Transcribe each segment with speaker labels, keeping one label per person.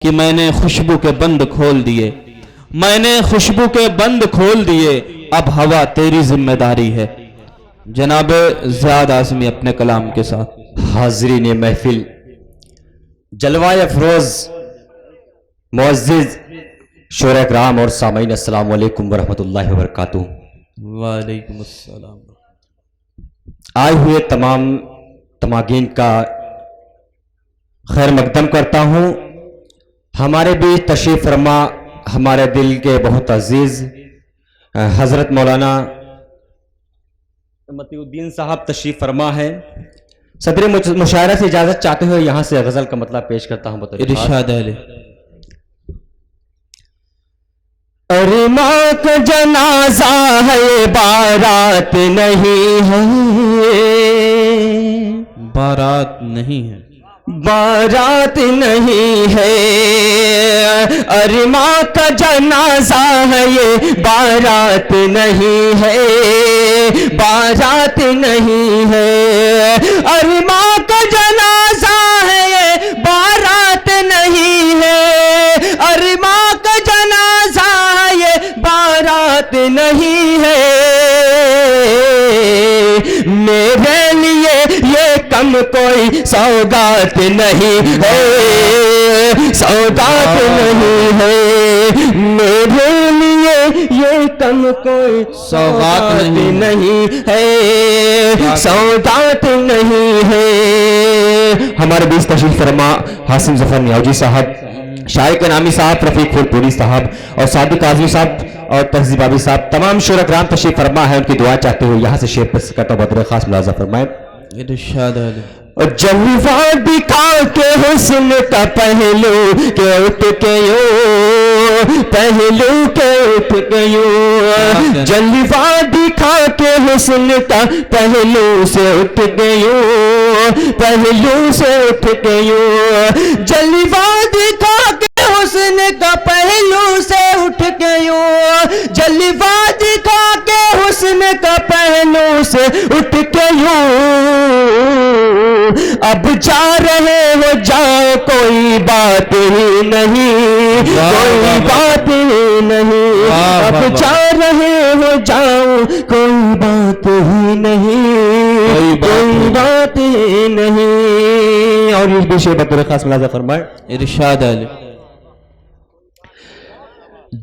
Speaker 1: کہ میں نے خوشبو کے بند کھول دیے، میں نے خوشبو کے بند کھول دیے، اب ہوا تیری ذمہ داری ہے۔ جناب زیاد اعظمی اپنے کلام کے ساتھ۔
Speaker 2: حاضرین محفل، جلوہ افروز معزز شعراء کرام اور سامعین، السلام علیکم ورحمۃ اللہ وبرکاتہ۔
Speaker 1: وعلیکم السلام۔
Speaker 2: آئے ہوئے تمام تماغین کا خیر مقدم کرتا ہوں۔ ہمارے بیچ تشریف فرما ہمارے دل کے بہت عزیز حضرت مولانا متی الدین صاحب تشریف فرما ہے۔ صدر مشاعرہ سے اجازت چاہتے ہوئے یہاں سے غزل کا مطلب پیش کرتا ہوں۔
Speaker 1: ارشاد علی۔
Speaker 2: ارماں کا جنازہ ہے، بارات نہیں ہے،
Speaker 1: بارات نہیں ہے،
Speaker 2: بارات نہیں ہے، ارماں کا جنازہ ہے، یہ بارات نہیں ہے، بارات نہیں ہے، ارماں کا جنازہ ہے، یہ بارات نہیں ہے، ارماں کا جنازہ ہے، یہ بارات نہیں ہے، میرے لیے یہ کم کوئی سوگات نہیں ہے، سوگات نہیں ہے، میرے لیے یہ کم کوئی سوگات نہیں ہے، سوگات نہیں ہے۔ ہمارے بیچ تشریف فرما حاسم ظفر نیاجی صاحب، شاعر کے نامی صاحب، رفیق پھول پوری صاحب اور صادق اعظمی صاحب اور تہذیب آبی صاحب، تمام شعراء کرام تشریف فرما ہے، ان کی دعا چاہتے ہوئے یہاں سے شعر پیش کرتا ہوں، بدر خاص ملاحظہ فرمائیں۔
Speaker 1: ارشاد علی۔
Speaker 2: جلوہ دکھا کے حسن کا پہلو کے اٹھ کے یوں، پہلو کے اٹھ کے یوں، جلوہ دکھا کے حسن کا پہلو سے اٹھ کے یوں، پہلو سے اٹھ کے یوں، جلوہ دکھا کے حسن کا پہلو سے اٹھ کے یوں، جلوہ دکھا کے حسن کا پہلو سے اٹھ کے یوں، اب جا رہے ہو جاؤ، کوئی بات ہی نہیں، کوئی بات ہی نہیں، اب جا رہے ہو جاؤ، کوئی بات ہی نہیں، کوئی بات ہی نہیں۔ اور اس بھی شعر بطور خاص ملاحظہ فرمائے۔
Speaker 1: ارشاد علی۔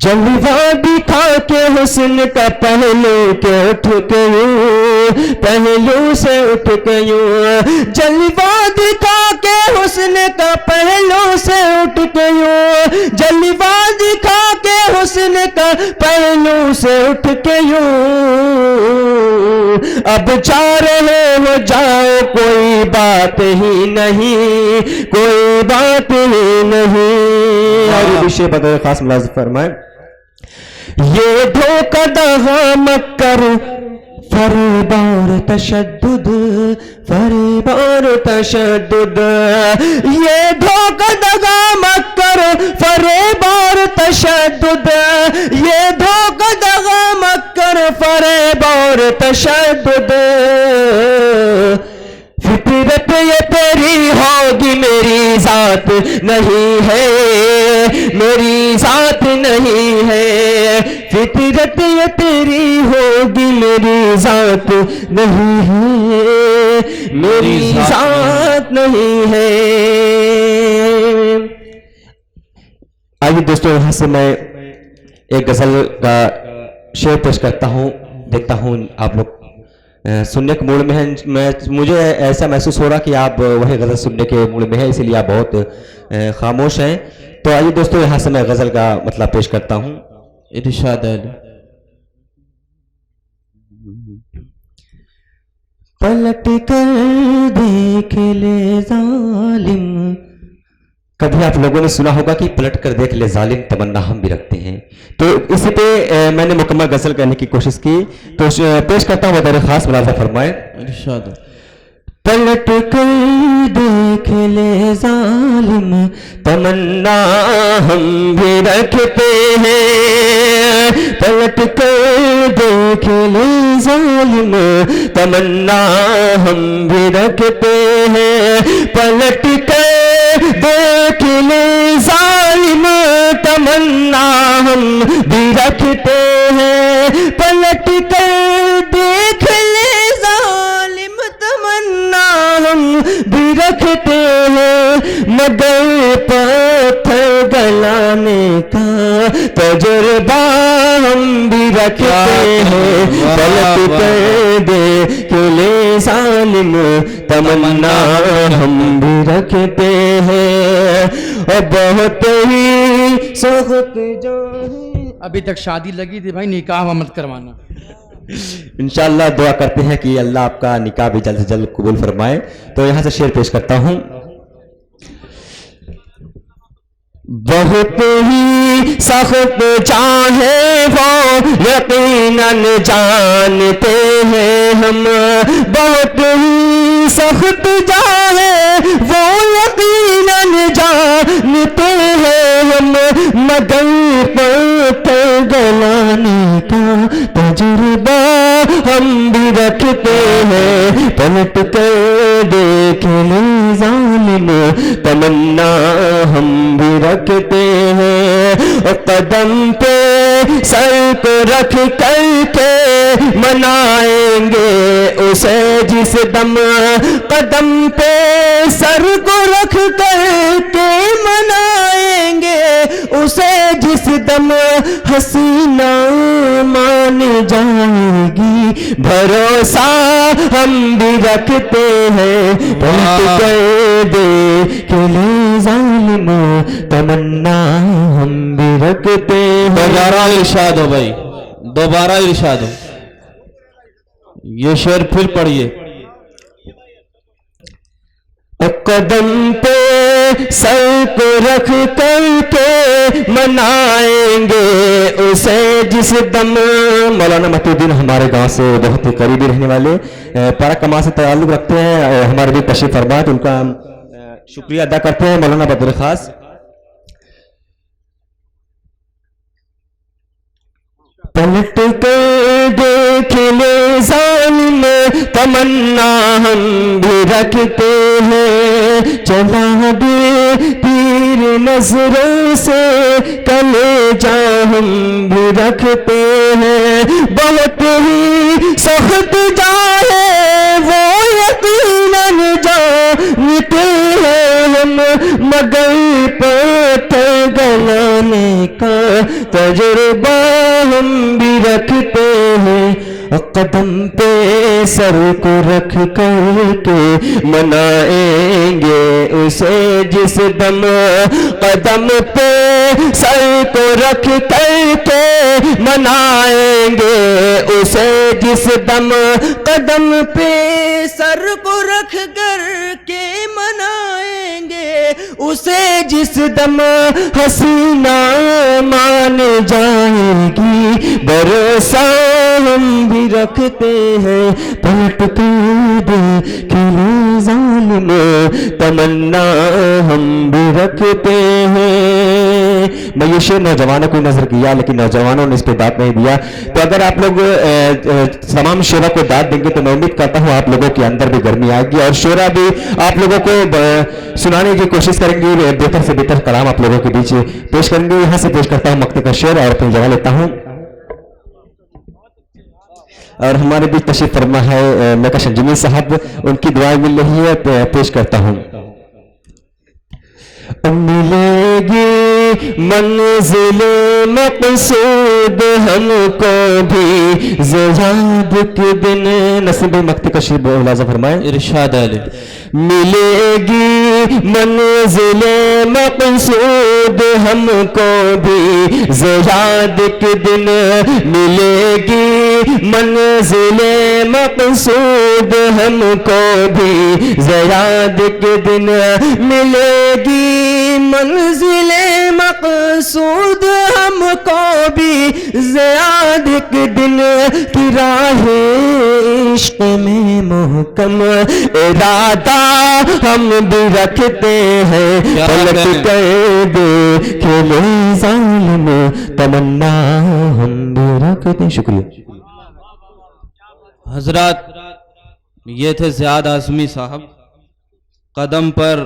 Speaker 2: جلوہ دکھا کے حسن کا پہلو کے اٹھ کے یوں، پہلو سے اٹھ کے یوں، جلوہ دکھا کے حسن کا پہلو سے اٹھ کے یوں، جلوہ دکھا کے حسن کا پہلو سے اٹھ کے یوں، اب جا رہے ہو جاؤ، کوئی بات ہی نہیں، کوئی بات ہی نہیں۔ اور وشے بدر خاص ملاحظہ فرمائیں۔ یہ دھوکہ دہا مکر، فریب اور تشدد، فریب اور تشدد، یہ دھوکہ دہا مکر، فریب اور تشدد، یہ دھوکہ دہا مکر، فریب اور تشدد، فطرت یہ تیری ہوگی، میری ذات نہیں ہے، میری ذات نہیں ہے، فطرت یہ تیری ہوگی، میری ذات نہیں ہے، میری ذات نہیں ہے۔ آئیے دوستو، یہاں سے میں ایک غزل کا شعر پیش کرتا ہوں، دیکھتا ہوں آپ لوگ سننے کے موڈ میں ہیں۔ مجھے ایسا محسوس ہو رہا کہ آپ وہی غزل سننے کے موڈ میں ہیں، اسی لیے آپ بہت خاموش ہیں۔ تو آئیے دوستو، یہاں سے میں غزل کا مطلب پیش کرتا ہوں۔
Speaker 1: ارشاد علی۔
Speaker 2: پلٹ کر دیکھ لے ظالم، کبھی آپ لوگوں نے سنا ہوگا کہ پلٹ کر دیکھ لے ظالم، تمنا ہم بھی رکھتے ہیں۔ تو اسی پہ میں نے مکمل غزل کرنے کی کوشش کی، تو پیش کرتا ہوں، بدر خاص ملاحظہ فرمائے۔
Speaker 1: ارشاد۔
Speaker 2: پلٹ کر دیکھ لے ظالم، تمنا ہم بھی رکھتے ہیں، پلٹ کر دیکھ لے ظالم، تمنا ہم بھی رکھتے ہیں، پلٹ کر دیکھ لے ظالم تمنا ہم بھی رکھتے ہیں، پلٹ کر دیکھ لے ظالم تمنا ہم بھی رکھتے ہیں، مگر پتھر گلانے کا تجربہ ہم بھی رکھتے ہیں، پلٹ کر دیکھ لے ظالم تمنا ہم بھی رکھتے ہیں، اور بہت ہی سخت جو ہے۔
Speaker 3: ابھی تک شادی لگی تھی بھائی، نکاح مت کروانا۔
Speaker 2: انشاءاللہ دعا کرتے ہیں کہ اللہ آپ کا نکاح بھی جلد سے جلد قبول فرمائے۔ تو یہاں سے شعر پیش کرتا ہوں۔ بہت ہی سخت جان ہے وہ یقیناً جانتے ہیں ہم، بہت ہی سخت جان ہے وہ یقیناً جانتے ہیں ہم، مگر پتھر گلانے کا تجربہ ہم بھی رکھتے ہیں، پلٹ کر دیکھ لے ظالم تمنا ہم بھی رکھتے ہیں، اور قدم پہ سر کو رکھ کر کے منائیں گے اسے جس دم، قدم پہ سر کو رکھ کر کے منائیں گے اسے جس دم، حسینہ مان جائے گی بھروسہ ہم بھی رکھتے ہیں، پلٹ کر دیکھ لے ظالم تمنا ہم بھی رکھتے ہیں۔
Speaker 1: دوبارہ ارشاد ہو بھائی، دوبارہ ارشاد ہو، یہ شعر پھر پڑھیے۔
Speaker 2: قدم پہ سر کو رکھ کر کے منائیں گے اسے جس دم۔ مولانا مہدی الدین ہمارے گاؤں سے بہت ہی قریبی رہنے والے، پارا کما سے تعلق رکھتے ہیں، ہمارے بھی تشریف فرما، ان کا شکریہ ادا کرتے ہیں مولانا بدر خاص۔ پلٹ کر دیکھ لے ظالم تمنا ہم بھی رکھتے ہیں، چلا دے تیر نظروں سے کلیجہ ہم بھی رکھتے ہیں، بہت ہی سخت جائے وہ یقیناً جانتے ہیں ہم، مگر پتھر گلانے کا تجربہ ہم بھی رکھتے ہیں، قدم پہ سر کو رکھ کر کے منائیں گے اسے جس دم، قدم پہ سر کو رکھ کر کے منائیں گے اسے جس دم، قدم پہ سر کو رکھ کر کے منائیں گے اسے جس دم، حسینہ مان جائے گی بھروسہ ہم بھی رکھتے ہیں، پلٹ کر دیکھ لے ظالم تمنا ہم بھی رکھتے ہیں۔ میں یہ شعر نوجوانوں کو نظر کیا لیکن نوجوانوں نے اس پہ داد نہیں دیا، تو اگر آپ لوگ تمام شعرا کو داد دیں گے تو میں امید کرتا ہوں آپ لوگوں کے اندر بھی گرمی آئے گی، اور شعرا بھی آپ لوگوں کو سنانے کی کوشش کریں گے، بہتر سے بہتر کلام آپ لوگوں کے بیچ پیش کریں گے۔ یہاں سے پیش کرتا ہوں مقطع کا شعر اور اپنی جگہ لیتا ہوں، اور ہمارے بیچ تشریف فرما ہے میکا شنجمی صاحب، ان کی دعائیں مل رہی ہے، پیش کرتا ہوں۔ ملے گی منزل مقصود ہم کو بھی زیاد کے دن، نصیب مقطع کا شعر ملاحظہ فرمائیں۔
Speaker 1: ارشاد علی۔
Speaker 2: ملے گی منزل مقصود ہم کو بھی زیاد کے دن، ملے گی منزل مقصود ہم کو بھی زیاد کے دن، ملے گی منزل مقصود ہم کو بھی زیاد کے دن، کی راہ عشق میں محکم ارادہ ہم بھی رکھتے ہیں، پلٹ کر دیکھ لے ظالم تمنا ہم بھی رکھتے ہیں۔ شکریہ
Speaker 1: حضرات، یہ تھے زیاد اعظمی صاحب، قدم پر